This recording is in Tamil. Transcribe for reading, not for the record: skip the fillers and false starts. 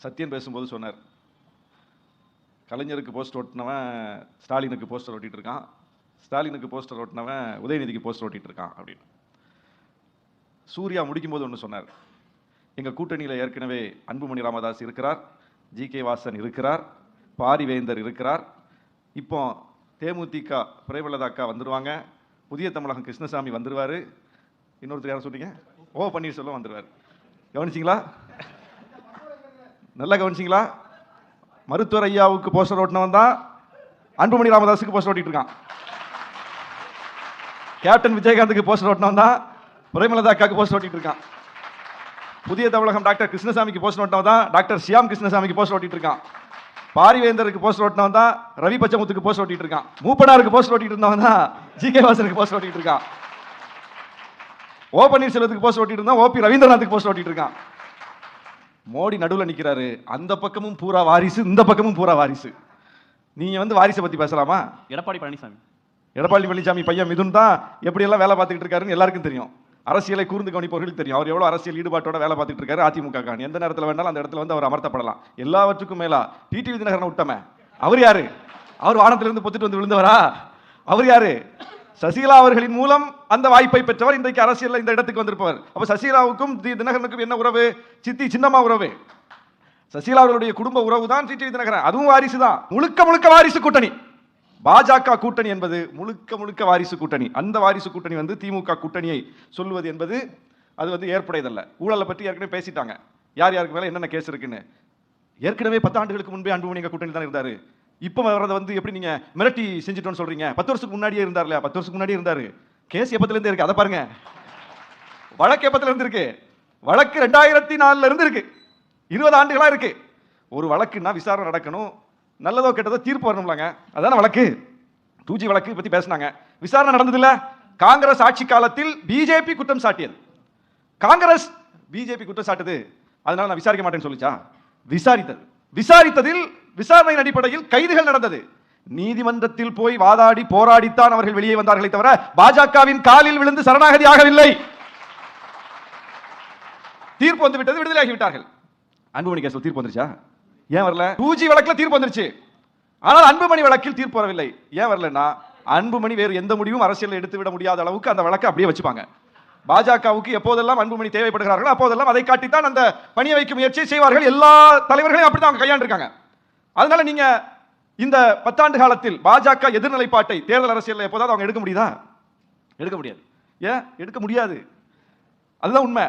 சத்யன் பேசும்போது சொன்னார், கலைஞருக்கு போஸ்டர் ஓட்டினவன் ஸ்டாலினுக்கு போஸ்டர் ஓட்டிட்டு இருக்கான், ஸ்டாலினுக்கு போஸ்டர் ஓட்டினவன் உதயநிதிக்கு போஸ்டர் ஓட்டிட்டு இருக்கான் அப்படின்னு. சூர்யா முடிக்கும் போது ஒன்று சொன்னார், எங்கள் கூட்டணியில் ஏற்கனவே அன்புமணி ராமதாஸ் இருக்கிறார், ஜி.கே. வாசன் இருக்கிறார், பாரிவேந்தர் இருக்கிறார், இப்போ தேமுதிக பிரேமலதா அக்கா வந்துடுவாங்க, புதிய தமிழகம் கிருஷ்ணசாமி வந்துடுவார், இன்னொருத்தர் யாரும் சொன்னீங்க, ஓ பன்னீர்செல்வம் வந்துடுவார். கவனிச்சிங்களா? நல்லா கவனிச்சிங்களா? மருத்துவர் ஐயாவுக்கு போஸ்டர் ஓட்டினவன் தான் அன்புமணி ராமதாஸுக்கு போஸ்டர் ஓட்டிட்டு இருக்கான். கேப்டன் விஜயகாந்துக்கு போஸ்டர் ஓட்டினவன் தான் பிரேமலதா அக்காவுக்கு போஸ்டர் ஓட்டிட்டு இருக்கான். புதிய தமிழகம் டாக்டர் கிருஷ்ணசாமிக்கு போஸ்டர் ஓட்டினவன் தான் டாக்டர் ஷியாம் கிருஷ்ணசாமிக்கு போஸ்டர் ஓட்டிட்டு இருக்கான். பாரிவேந்தருக்கு போஸ்டர் ஓட்டினவன் தான் ரவி பச்சமுத்துக்கு போஸ்டர் ஓட்டிட்டு இருக்கான். மூப்பனாருக்கு போஸ்டர் ஓட்டிட்டு இருந்தவன் தான் ஜி.கே. வாசனுக்கு போஸ்டர் ஓட்டிட்டு இருக்கான். ஓ பன்னீர்செல்வத்துக்கு போஸ்டர் ஓட்டிட்டு இருந்தா ஓபி ரவீந்திரநாத்துக்கு போஸ்டர் ஓட்டிட்டு இருக்கான். மோடி நடுவில் நிற்கிறாரு, அந்த பக்கமும் பூரா வாரிசு, இந்த பக்கமும் பூரா வாரிசு. நீங்க வாரிசை பத்தி பேசலாமா? எடப்பாடி பழனிசாமி பையன் மிதுன் தான் எப்படியெல்லாம் வேலை பார்த்துக்கிட்டு இருக்காருன்னு எல்லாருக்கும் தெரியும். அரசியலை கூர்ந்து கவனிப்பவர்களுக்கு தெரியும். அவர் எவ்வளவு அரசியல் ஈடுபாட்டோட வேலை பார்த்துட்டு இருக்காரு. அதிமுக காணி எந்த நேரத்தில் வேணாலும் அந்த இடத்துல அவர் அமர்த்தப்படலாம். எல்லாவற்றுக்கும் மேலா டிடிவி தினகரன் விட்டமே, அவர் யாரு? அவர் வானத்திலிருந்து பொத்துட்டு வந்து விழுந்தவரா? அவர் யாரு? சசிகலா அவர்களின் மூலம் அந்த வாய்ப்பை பெற்றவர், இன்றைக்கு அரசியல் இந்த இடத்துக்கு வந்திருப்பவர். அப்ப சசிகலாவுக்கும் தினகரனுக்கும் என்ன உறவு? சித்தி சின்னம்மா உறவு. சசிகலா அவர்களுடைய குடும்ப உறவு தான் டிடிவி தினகரன். அதுவும் வாரிசு தான். முழுக்க முழுக்க வாரிசு கூட்டணி. பாஜக கூட்டணி என்பது முழுக்க முழுக்க வாரிசு கூட்டணி. அந்த வாரிசு கூட்டணி திமுக கூட்டணியை சொல்லுவது என்பது அது ஏற்புடையதல்ல. ஊழலை பற்றி ஏற்கனவே பேசிட்டாங்க, யார் யாருக்கு மேல என்னென்ன கேஸ் இருக்குன்னு. ஏற்கனவே 10 ஆண்டுகளுக்கு முன்பே அன்புமணி கூட்டணி தான் இருந்தாரு. இப்போ வர்றது எப்படி நீங்க மிரட்டி செஞ்சுட்டோன்னு சொல்றீங்க? 10 வருஷத்துக்கு முன்னாடியே இருந்தார் இல்லையா? 10 வருஷத்துக்கு முன்னாடியே இருந்தாரு. கேஸ் எப்பத்துல இருந்து இருக்கு அதை பாருங்க. வழக்கு எப்பத்துல இருந்து இருக்கு? வழக்கு 2004 இருந்து இருக்கு. 20 ஆண்டுகளா இருக்கு. ஒரு வழக்குன்னா விசாரணை நடக்கணும், நல்லதோ கெட்டதோ தீர்ப்பு வரணும்லாங்க, அதான வழக்கு. 2G வழக்கு பத்தி பேசினாங்க, விசாரணை நடந்தது இல்ல. காங்கிரஸ் ஆட்சி காலத்தில் பிஜேபி குற்றம் சாட்டியது. காங்கிரஸ் பிஜேபி குற்றம் சாட்டுது, அதனால நான் விசாரிக்க மாட்டேன்னு சொல்லிச்சா? விசாரித்ததில் விசாரணையின் அடிப்படையில் கைதுகள் நடந்தது. நீதிமன்றத்தில் போய் வாதாடி போராடித்தான் அவர்கள் வெளியே வந்தார்களே தவிர பாஜகவின் காலில் விழுந்து சரணாகதி ஆகவில்லை. தீர்ப்பு வந்து விட்டது, விடுதலையாகி விட்டார்கள். அன்புமணி கேஸ்ல தீர்ப்பு வந்துருச்சா? ஏன் வரல? 2G வழக்குல தீர்ப்பு வந்துருச்சு, ஆனால் அன்புமணி வழக்கில் தீர்ப்பு வரவில்லை. ஏன் வரலன்னா, அன்புமணி வேறு எந்த முடிவும் அரசியல் எடுத்து விட முடியாத அளவுக்கு அந்த வழக்கை அப்படியே வச்சுப்பாங்க. பாஜகவுக்கு எப்போதெல்லாம் அன்புமணி தேவைப்படுகிறார்களோ அப்போதெல்லாம் அதை காட்டித்தான் அந்த பணியை வைக்கும் முயற்சியை செய்வார்கள். எல்லா தலைவர்களையும் அப்படித்தான் அவங்க கையாண்டிருக்காங்க. அதனால நீங்க இந்த 10 ஆண்டு காலத்தில் பாஜக எதிர்நிலைப்பாட்டை தேர்தல் அரசியல் எப்போதாவது அவங்க எடுக்க முடியுதா? எடுக்க முடியாது. ஏன் எடுக்க முடியாது? அதுதான் உண்மை.